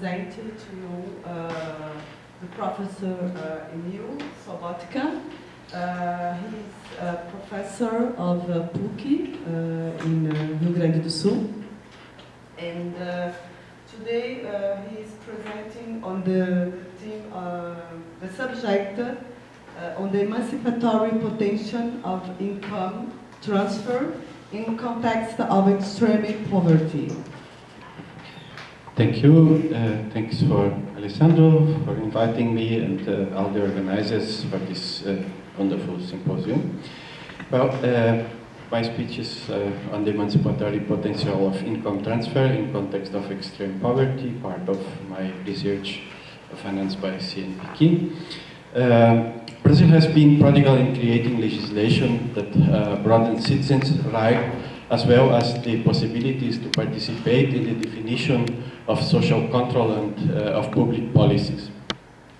present to you the Professor Emil Sobottka. He's a professor of PUC in Rio Grande do Sul. And today he is presenting on the theme, the subject on the emancipatory potential of income transfer in context of extreme poverty. Thank you. Thanks for Alessandro for inviting me and all the organizers for this wonderful symposium. Well, my speech is on the emancipatory potential of income transfer in context of extreme poverty, part of my research financed by CNPq. Brazil has been prodigal in creating legislation that broadens citizens' rights as well as the possibilities to participate in the definition of social control and of public policies.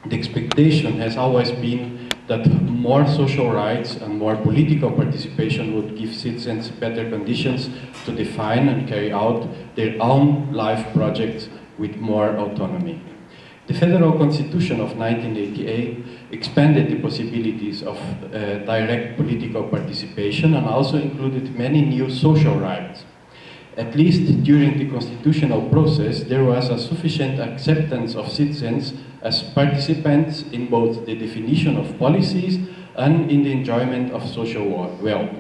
The expectation has always been that more social rights and more political participation would give citizens better conditions to define and carry out their own life projects with more autonomy. The Federal Constitution of 1988 expanded the possibilities of direct political participation and also included many new social rights. At least during the constitutional process, there was a sufficient acceptance of citizens as participants in both the definition of policies and in the enjoyment of social wealth.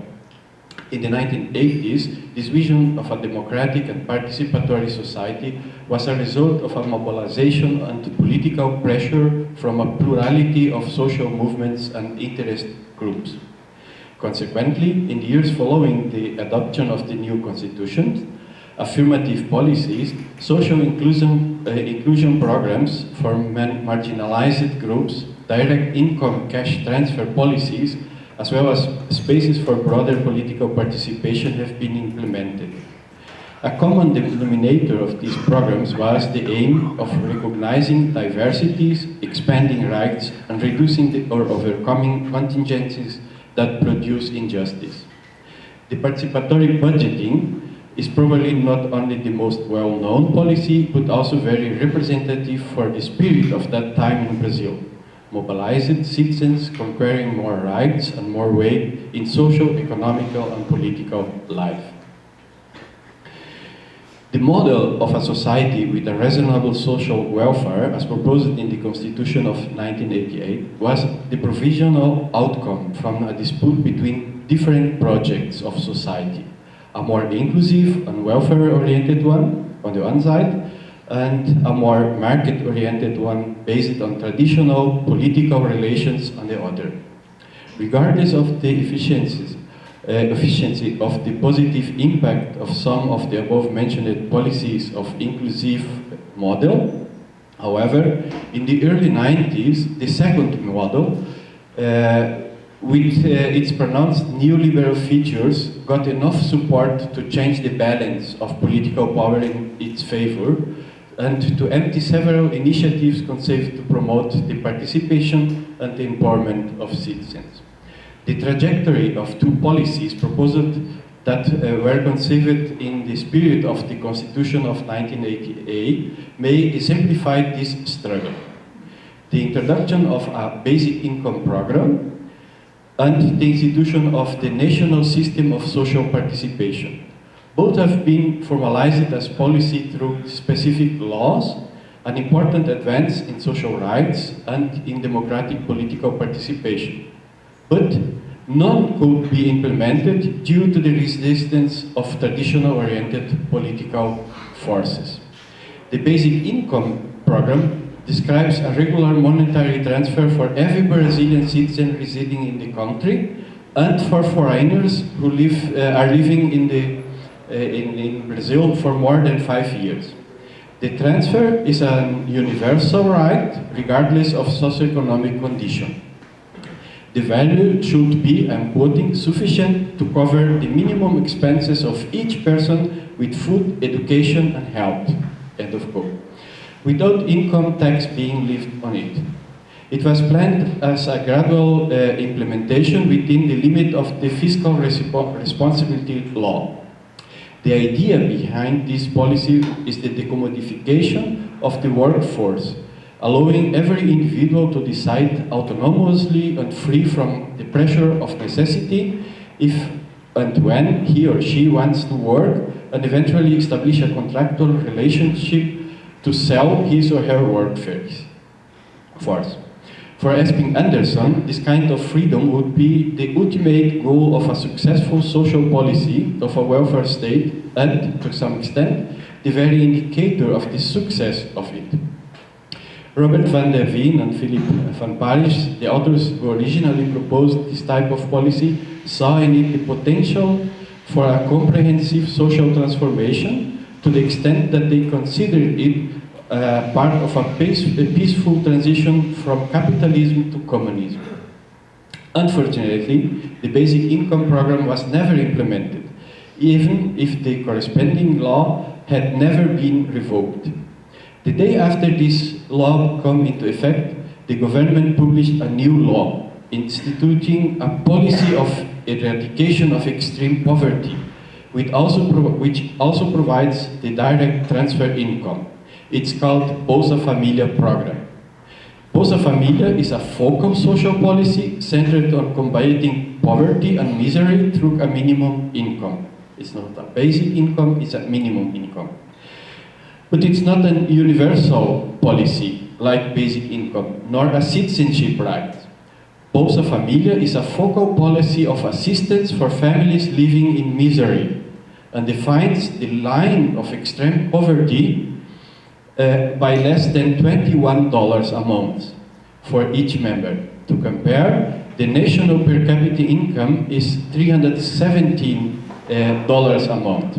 In the 1980s, this vision of a democratic and participatory society was a result of a mobilization and political pressure from a plurality of social movements and interest groups. Consequently, in the years following the adoption of the new constitution, affirmative policies, social inclusion programs for marginalized groups, direct income cash transfer policies, as well as spaces for broader political participation have been implemented. A common denominator of these programs was the aim of recognizing diversities, expanding rights, and reducing or overcoming contingencies that produce injustice. The participatory budgeting is probably not only the most well-known policy, but also very representative for the spirit of that time in Brazil. Mobilized citizens conquering more rights and more weight in social, economical, and political life. The model of a society with a reasonable social welfare, as proposed in the Constitution of 1988, was the provisional outcome from a dispute between different projects of society. A more inclusive and welfare-oriented one, on the one side, and a more market-oriented one based on traditional political relations on the other. Regardless of the efficiency of the positive impact of some of the above-mentioned policies of inclusive model, however, in the early 90s, the second model, with its pronounced neoliberal features, got enough support to change the balance of political power in its favor, and to empty several initiatives conceived to promote the participation and the empowerment of citizens. The trajectory of two policies proposed that were conceived in the spirit of the Constitution of 1988 may exemplify this struggle. The introduction of a basic income program and the institution of the national system of social participation. Both have been formalized as policy through specific laws, an important advance in social rights and in democratic political participation. But none could be implemented due to the resistance of traditional-oriented political forces. The basic income program describes a regular monetary transfer for every Brazilian citizen residing in the country and for foreigners who are living in Brazil for more than 5 years. The transfer is a universal right, regardless of socioeconomic condition. The value should be, I'm quoting, sufficient to cover the minimum expenses of each person with food, education, and health, end of quote, without income tax being levied on it. It was planned as a gradual implementation within the limit of the fiscal responsibility law. The idea behind this policy is the decommodification of the workforce, allowing every individual to decide autonomously and free from the pressure of necessity if and when he or she wants to work, and eventually establish a contractual relationship to sell his or her workforce. For Esping Anderson, this kind of freedom would be the ultimate goal of a successful social policy of a welfare state and, to some extent, the very indicator of the success of it. Robert van der Veen and Philip van Parijs, the authors who originally proposed this type of policy, saw in it the potential for a comprehensive social transformation to the extent that they considered it part of a peaceful transition from capitalism to communism. Unfortunately, the basic income program was never implemented, even if the corresponding law had never been revoked. The day after this law came into effect, the government published a new law instituting a policy of eradication of extreme poverty, which also provides the direct transfer income. It's called Bolsa Familia program. Bolsa Familia is a focal social policy centered on combating poverty and misery through a minimum income. It's not a basic income, it's a minimum income. But it's not a universal policy like basic income, nor a citizenship right. Bolsa Familia is a focal policy of assistance for families living in misery and defines the line of extreme poverty by less than $21 a month for each member. To compare, the national per capita income is $317 a month.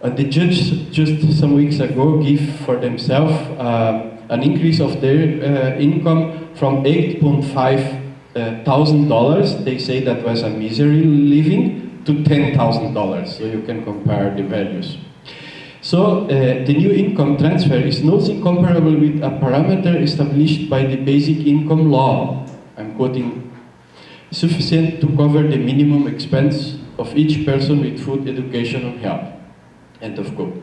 And the judge just some weeks ago gave for themselves an increase of their income from $8,500, they say that was a misery living, to $10,000, so you can compare the values. So the new income transfer is not comparable with a parameter established by the basic income law, I'm quoting, sufficient to cover the minimum expense of each person with food, education and health. End of quote.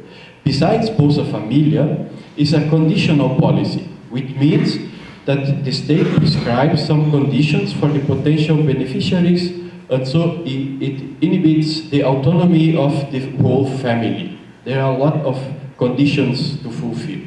Besides, Bolsa Familia is a conditional policy, which means that the state prescribes some conditions for the potential beneficiaries, and so it inhibits the autonomy of the whole family. There are a lot of conditions to fulfill.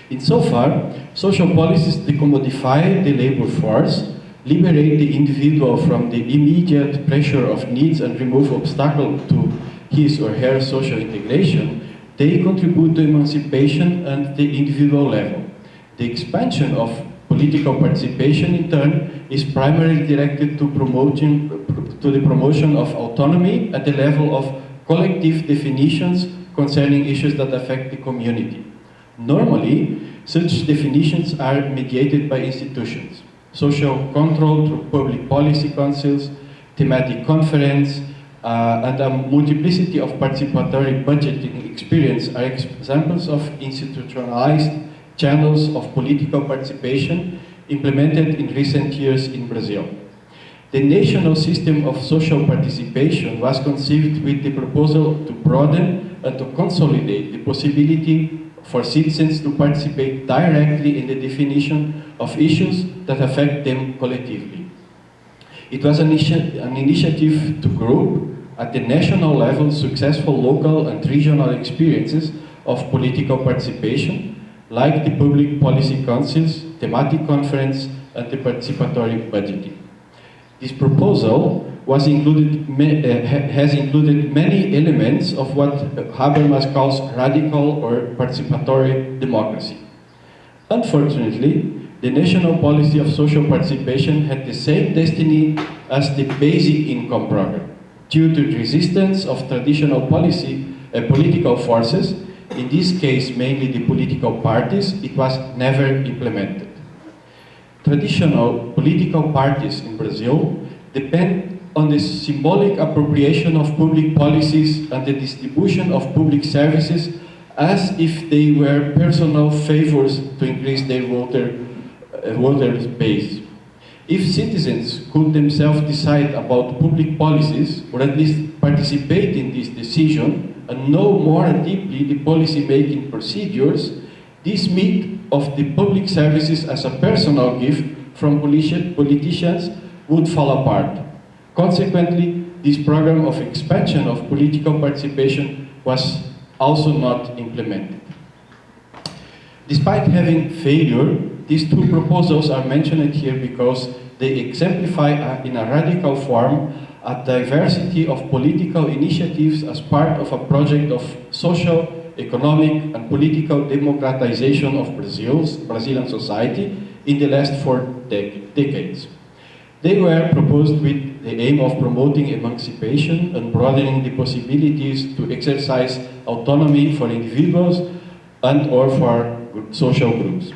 Insofar, social policies decommodify the labor force, liberate the individual from the immediate pressure of needs and remove obstacles to his or her social integration, they contribute to emancipation at the individual level. The expansion of political participation, in turn, is primarily directed to the promotion of autonomy at the level of collective definitions concerning issues that affect the community. Normally, such definitions are mediated by institutions. Social control through public policy councils, thematic conference, and a multiplicity of participatory budgeting experience are examples of institutionalized channels of political participation implemented in recent years in Brazil. The national system of social participation was conceived with the proposal to broaden and to consolidate the possibility for citizens to participate directly in the definition of issues that affect them collectively. It was an initiative to group at the national level successful local and regional experiences of political participation, like the public policy councils, thematic conference, and the participatory budgeting. This proposal has included many elements of what Habermas calls radical or participatory democracy. Unfortunately, the national policy of social participation had the same destiny as the basic income program. Due to the resistance of traditional political forces, in this case mainly the political parties, it was never implemented. Traditional political parties in Brazil depend on the symbolic appropriation of public policies and the distribution of public services as if they were personal favors to increase their voter base. If citizens could themselves decide about public policies, or at least participate in this decision, and know more deeply the policy-making procedures, this myth of the public services as a personal gift from politicians would fall apart. Consequently, this program of expansion of political participation was also not implemented. Despite having failure, these two proposals are mentioned here because they exemplify in a radical form a diversity of political initiatives as part of a project of social, economic, and political democratization of Brazilian society in the last 4 decades. They were proposed with the aim of promoting emancipation and broadening the possibilities to exercise autonomy for individuals and or for social groups.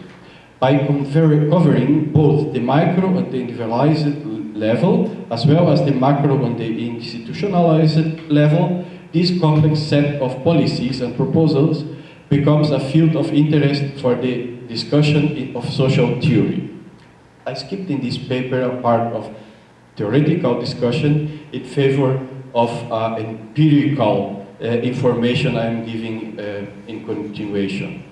By covering both the micro and the individualized level, as well as the macro and the institutionalized level, this complex set of policies and proposals becomes a field of interest for the discussion of social theory. I skipped in this paper a part of theoretical discussion in favor of empirical information I am giving in continuation.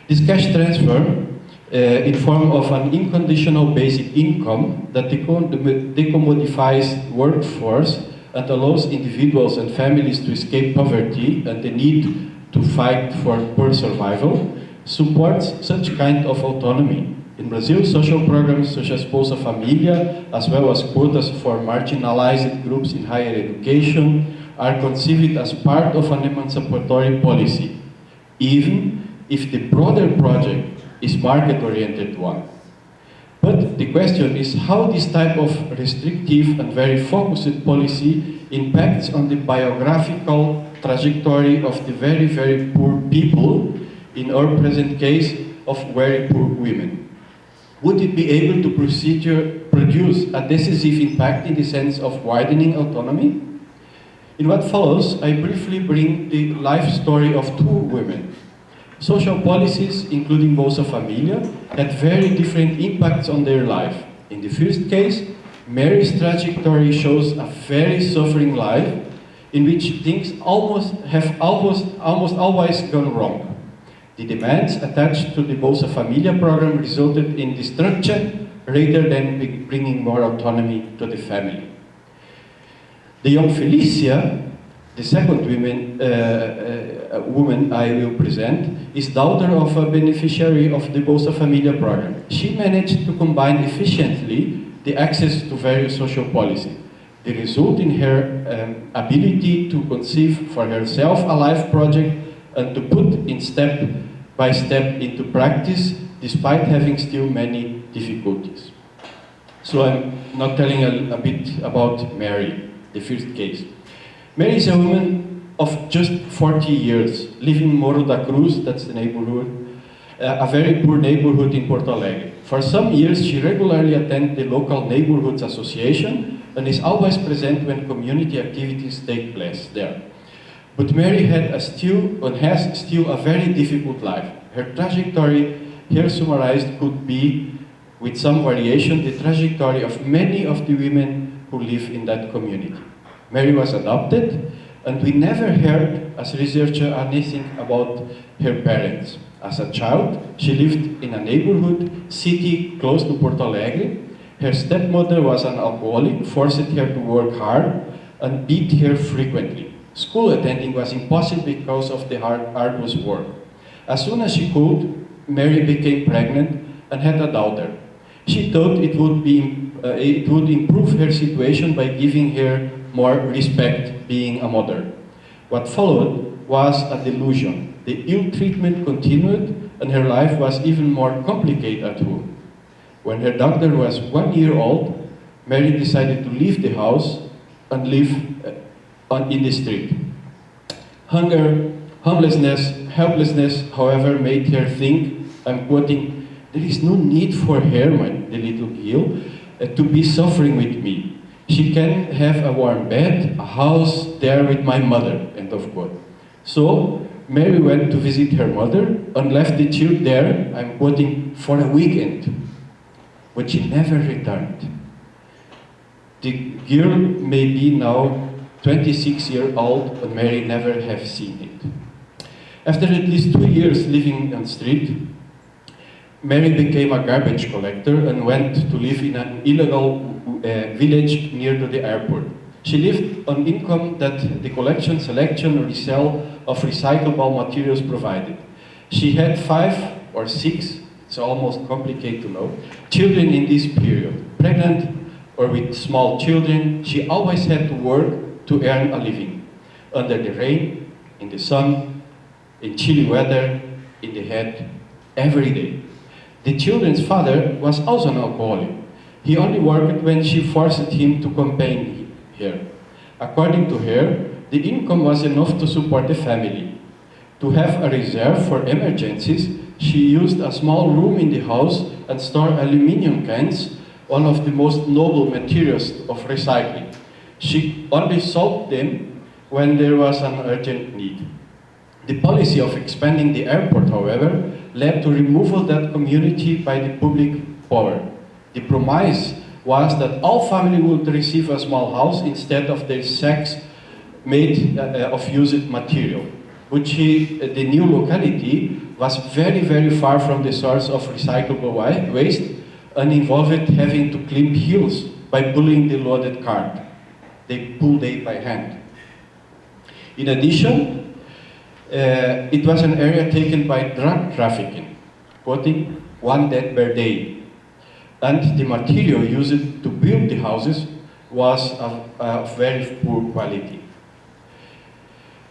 This cash transfer in form of an unconditional basic income that decommodifies workforce and allows individuals and families to escape poverty and the need to fight for poor survival, supports such kind of autonomy. In Brazil, social programs such as Bolsa Família, as well as quotas for marginalized groups in higher education, are conceived as part of an emancipatory policy, even if the broader project is market-oriented one. But the question is how this type of restrictive and very focused policy impacts on the biographical trajectory of the very, very poor people, in our present case of very poor women. Would it be able to produce a decisive impact in the sense of widening autonomy? In what follows, I briefly bring the life story of two women. Social policies, including Bolsa Família, had very different impacts on their life. In the first case, Mary's trajectory shows a very suffering life in which things almost always gone wrong. The demands attached to the Bolsa Família program resulted in destruction rather than bringing more autonomy to the family. The young Felicia, the second woman I will present, is daughter of a beneficiary of the Bolsa Família program. She managed to combine efficiently the access to various social policies. The result in her ability to conceive for herself a life project and to put in step by step into practice, despite having still many difficulties. So I'm now telling a bit about Mary, the first case. Mary is a woman of just 40 years, living in Morro da Cruz, that's the neighborhood, a very poor neighborhood in Porto Alegre. For some years, she regularly attends the local neighborhoods association and is always present when community activities take place there. But Mary has still a very difficult life. Her trajectory, here summarized, could be, with some variation, the trajectory of many of the women who live in that community. Mary was adopted, and we never heard, as researcher, anything about her parents. As a child, she lived in a neighborhood city close to Porto Alegre. Her stepmother was an alcoholic, forced her to work hard, and beat her frequently. School attending was impossible because of the arduous work. As soon as she could, Mary became pregnant and had a daughter. She thought it would improve her situation by giving her more respect being a mother. What followed was a delusion. The ill treatment continued and her life was even more complicated at home. When her daughter was 1 year old, Mary decided to leave the house and live in the street. Hunger, homelessness, helplessness, however, made her think, I'm quoting, there is no need for her, the little girl, to be suffering with me. She can have a warm bed, a house there with my mother, end of quote. So, Mary went to visit her mother and left the child there, I'm quoting, for a weekend. but she never returned. The girl may be now 26 years old, and Mary never have seen it. After at least 2 years living on the street, Mary became a garbage collector and went to live in an illegal village near to the airport. She lived on income that the collection, selection, and resale of recyclable materials provided. She had 5 or 6, it's almost complicated to know, children in this period. Pregnant or with small children, she always had to work to earn a living. Under the rain, in the sun, in chilly weather, in the heat, every day. The children's father was also an alcoholic. He only worked when she forced him to accompany her. According to her, the income was enough to support the family. To have a reserve for emergencies, she used a small room in the house and stored aluminum cans, one of the most noble materials of recycling. She only sold them when there was an urgent need. The policy of expanding the airport, however, led to removal of that community by the public power. The promise was that all families would receive a small house instead of their sacks made of used material, which the new locality was very, very far from the source of recyclable waste and involved having to climb hills by pulling the loaded cart. They pulled it by hand. In addition, it was an area taken by drug trafficking, quoting 1 death per day. And the material used to build the houses was of very poor quality.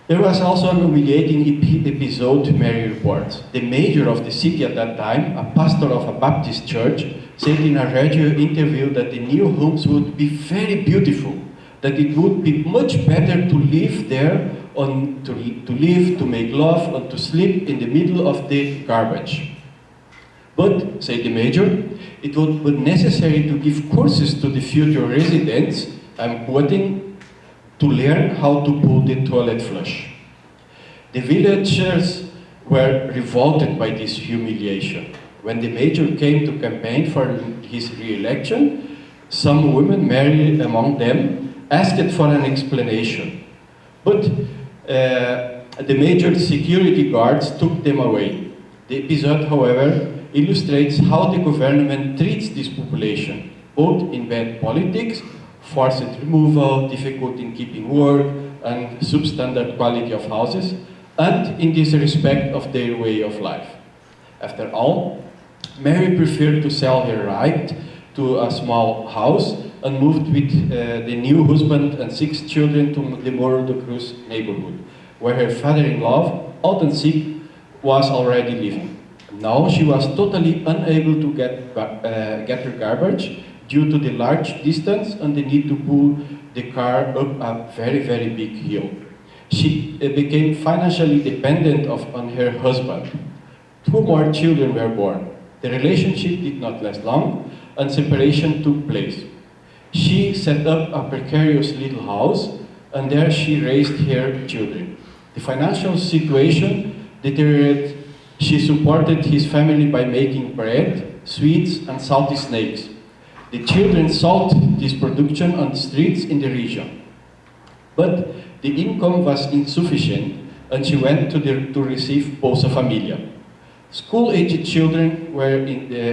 There was also an humiliating episode, Mary reports. The mayor of the city at that time, a pastor of a Baptist church, said in a radio interview that the new homes would be very beautiful, that it would be much better to live there, to live, to make love, and to sleep in the middle of the garbage. But, said the mayor, it would be necessary to give courses to the future residents, I'm quoting, to learn how to pull the toilet flush. The villagers were revolted by this humiliation. When the mayor came to campaign for his re-election, some women, Mary among them, asked for an explanation. But the major security guards took them away. The episode, however, illustrates how the government treats this population, both in bad politics, forced removal, difficulty in keeping work, and substandard quality of houses, and in disrespect of their way of life. After all, Mary preferred to sell her right to a small house and moved with the new husband and 6 children to the Morro do Cruz neighborhood, where her father-in-law, often sick, was already living. Now she was totally unable to get her garbage due to the large distance and the need to pull the car up a very, very big hill. She became financially dependent on her husband. 2 more children were born. The relationship did not last long, and separation took place. She set up a precarious little house, and there she raised her children. The financial situation deteriorated. She supported his family by making bread, sweets, and salty snakes. The children sold this production on the streets in the region. But the income was insufficient, and she went to receive Bolsa Familia. School-aged children were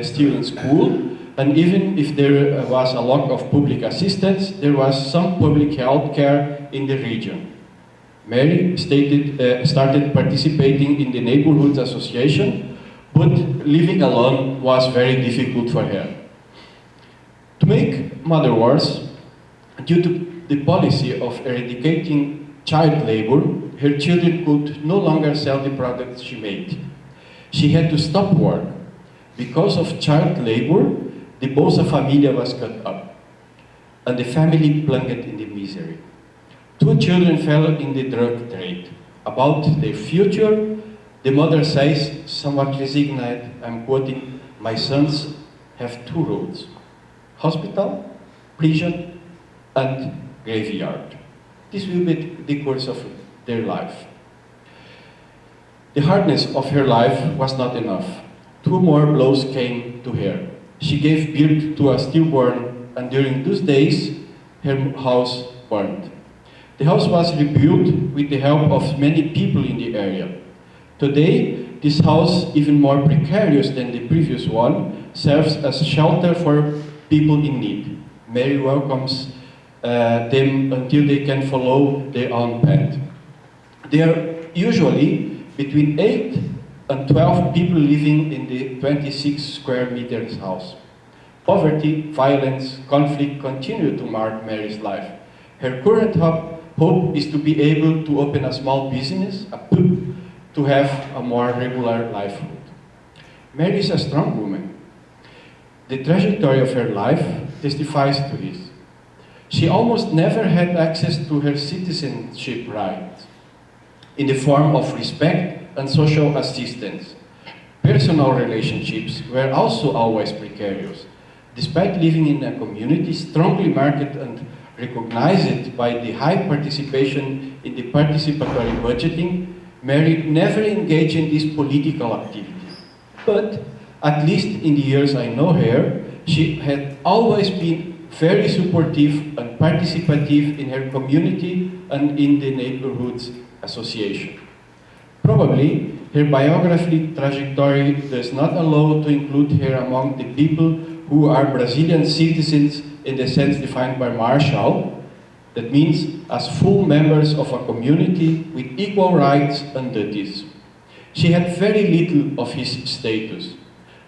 still in school, and even if there was a lack of public assistance, there was some public health care in the region. Mary started participating in the neighborhood association, but living alone was very difficult for her. To make matters worse, due to the policy of eradicating child labor, her children could no longer sell the products she made. She had to stop work. Because of child labor, the Bolsa Familia was cut up, and the family plunged in the misery. 2 children fell in the drug trade. About their future, the mother says, somewhat resigned, I'm quoting, my sons have 2 roads, hospital, prison, and graveyard. This will be the course of their life. The hardness of her life was not enough. 2 more blows came to her. She gave birth to a stillborn, and during those days, her house burned. The house was rebuilt with the help of many people in the area. Today, this house, even more precarious than the previous one, serves as shelter for people in need. Mary welcomes them until they can follow their own path. There are usually between 8 and 12 people living in the 26 square meters house. Poverty, violence, conflict continue to mark Mary's life. Her current hope is to be able to open a small business, a pub, to have a more regular livelihood. Mary is a strong woman. The trajectory of her life testifies to this. She almost never had access to her citizenship rights in the form of respect and social assistance. Personal relationships were also always precarious. Despite living in a community strongly marked and recognized by the high participation in the participatory budgeting, Mary never engaged in this political activity. But, at least in the years I know her, she had always been very supportive and participative in her community and in the neighborhood's association. Probably, her biography trajectory does not allow to include her among the people who are Brazilian citizens in the sense defined by Marshall. That means as full members of a community with equal rights and duties. She had very little of his status,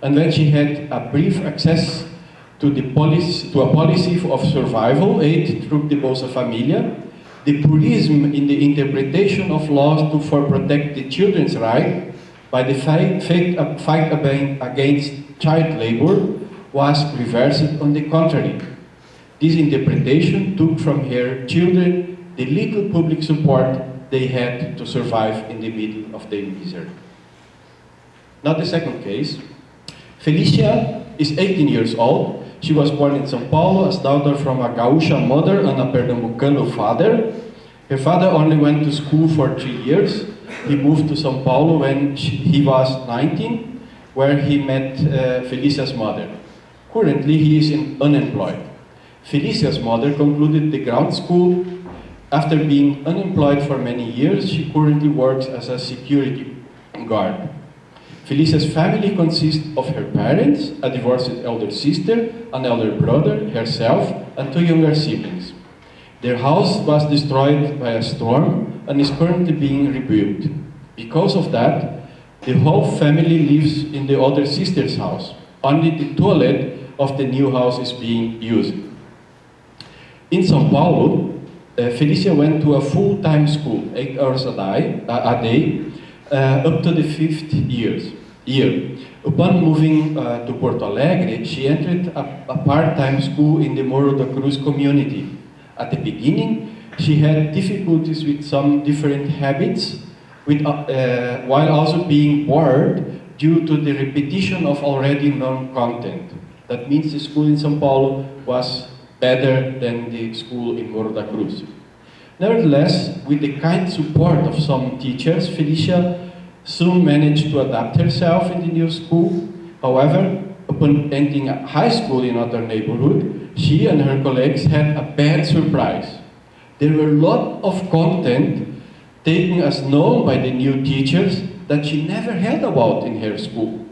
and when she had a brief access to a policy of survival aid through the Bolsa Familia, the purism in the interpretation of laws for protect the children's right by the fight against child labor was reversed on the contrary. This interpretation took from her children the little public support they had to survive in the middle of their misery. Now the second case. Felicia is 18 years old. She was born in São Paulo as daughter from a Gaúcha mother and a Pernambucano father. Her father only went to school for 3 years. He moved to São Paulo when he was 19, where he met Felicia's mother. Currently, he is unemployed. Felicia's mother concluded the ground school. After being unemployed for many years, she currently works as a security guard. Felicia's family consists of her parents, a divorced elder sister, an elder brother, herself, and 2 younger siblings. Their house was destroyed by a storm and is currently being rebuilt. Because of that, the whole family lives in the older sister's house. Only the toilet of the new house is being used. In São Paulo, Felicia went to a full-time school, 8 hours a day, up to the 5th year. Upon moving to Porto Alegre, she entered a part-time school in the Morro da Cruz community. At the beginning, she had difficulties with some different habits, while also being bored due to the repetition of already known content. That means the school in São Paulo was better than the school in Morro da Cruz. Nevertheless, with the kind support of some teachers, Felicia soon managed to adapt herself in the new school. However, upon entering high school in another neighborhood, she and her colleagues had a bad surprise. There were a lot of content taken as known by the new teachers that she never heard about in her school.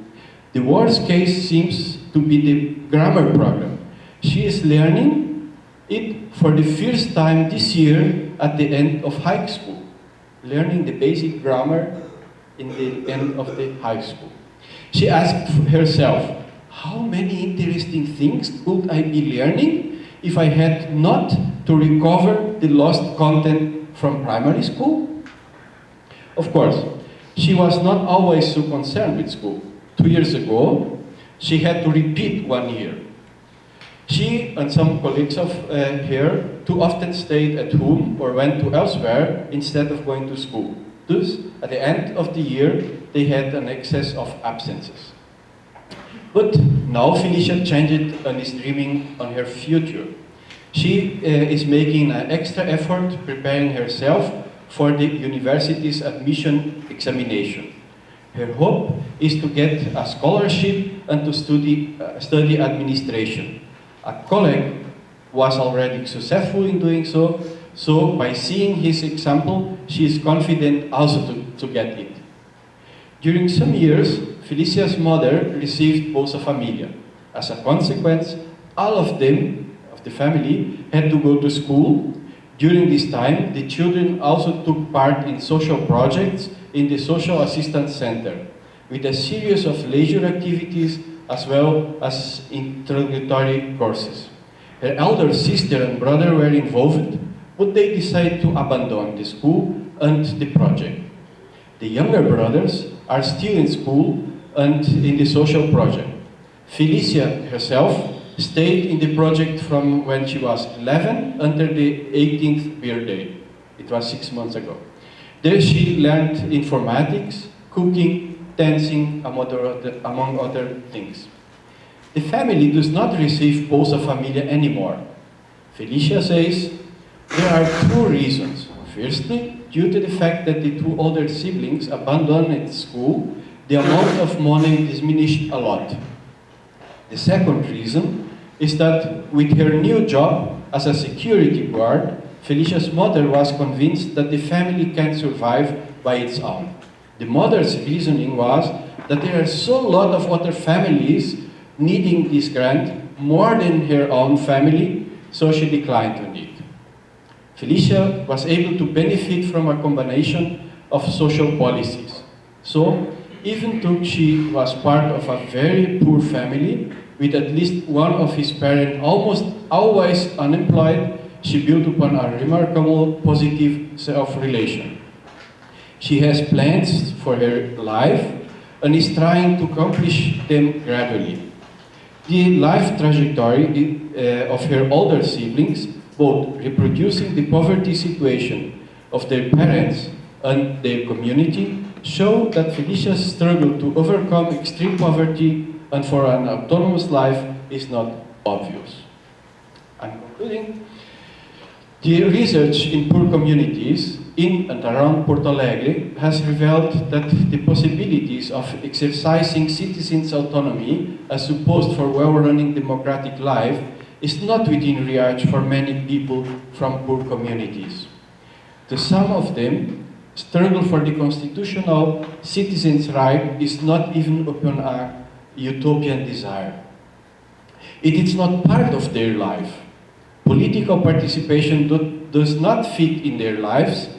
The worst case seems to be the grammar program. She is learning it for the first time this year at the end of high school, learning the basic grammar in the end of the high school. She asked herself, how many interesting things could I be learning if I had not to recover the lost content from primary school? Of course, she was not always so concerned with school. 2 years ago, she had to repeat 1 year. She and some colleagues of her too often stayed at home or went to elsewhere instead of going to school. Thus, at the end of the year, they had an excess of absences. But now Felicia changed and is dreaming on her future. She is making an extra effort preparing herself for the university's admission examination. Her hope is to get a scholarship and to study administration. A colleague was already successful in doing so, so by seeing his example, she is confident also to get it. During some years, Felicia's mother received Bolsa Familia. As a consequence, all of them, of the family, had to go to school. During this time, the children also took part in social projects in the Social Assistance Center, with a series of leisure activities as well as introductory courses. Her elder sister and brother were involved, but they decided to abandon the school and the project. The younger brothers are still in school and in the social project. Felicia herself stayed in the project from when she was 11 until the 18th birthday. It was 6 months ago. There she learned informatics, cooking, dancing, among other things. The family does not receive Bolsa Familia anymore. Felicia says there are two reasons. Firstly, due to the fact that the two older siblings abandoned school, the amount of money diminished a lot. The second reason is that with her new job as a security guard, Felicia's mother was convinced that the family can survive by its own. The mother's reasoning was that there are so lot of other families needing this grant more than her own family, so she declined on it. Felicia was able to benefit from a combination of social policies. So, even though she was part of a very poor family, with at least one of his parents almost always unemployed, she built upon a remarkable positive self-relation. She has plans for her life and is trying to accomplish them gradually. The life trajectory of her older siblings, both reproducing the poverty situation of their parents and their community, show that Felicia's struggle to overcome extreme poverty and for an autonomous life is not obvious. I'm concluding. The research in poor communities in and around Porto Alegre has revealed that the possibilities of exercising citizens' autonomy as supposed for well-running democratic life is not within reach for many people from poor communities. To some of them, struggle for the constitutional citizens' right is not even upon a utopian desire. It is not part of their life. Political participation does not fit in their lives,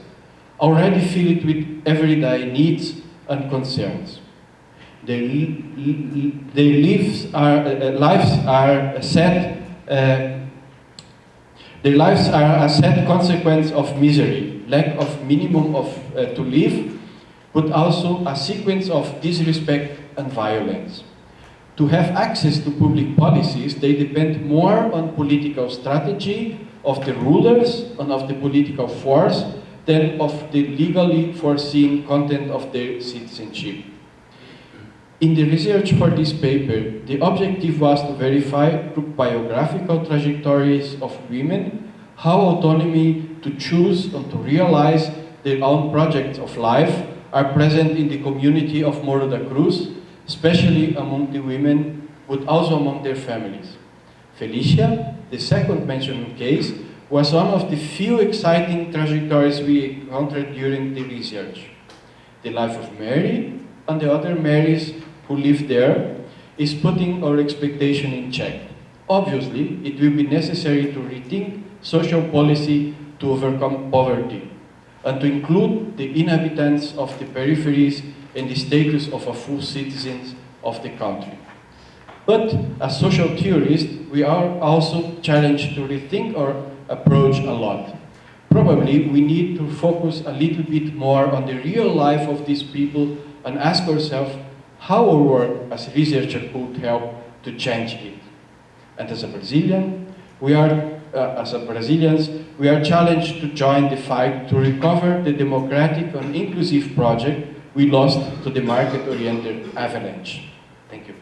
already filled with everyday needs and concerns. Their lives are a sad consequence of misery, lack of minimum to live, but also a sequence of disrespect and violence. To have access to public policies, they depend more on political strategy of the rulers and of the political force than of the legally foreseen content of their citizenship. In the research for this paper, the objective was to verify through biographical trajectories of women how autonomy to choose and to realize their own projects of life are present in the community of Morro da Cruz, especially among the women, but also among their families. Felicia, the second mentioned case, was one of the few exciting trajectories we encountered during the research. The life of Mary and the other Marys who live there is putting our expectation in check. Obviously, it will be necessary to rethink social policy to overcome poverty and to include the inhabitants of the peripheries in the status of a full citizens of the country. But as social theorists, we are also challenged to rethink our approach a lot. Probably we need to focus a little bit more on the real life of these people and ask ourselves how our work as researchers could help to change it. And as a Brazilian, Brazilians, we are challenged to join the fight to recover the democratic and inclusive project we lost to the market-oriented avalanche. Thank you.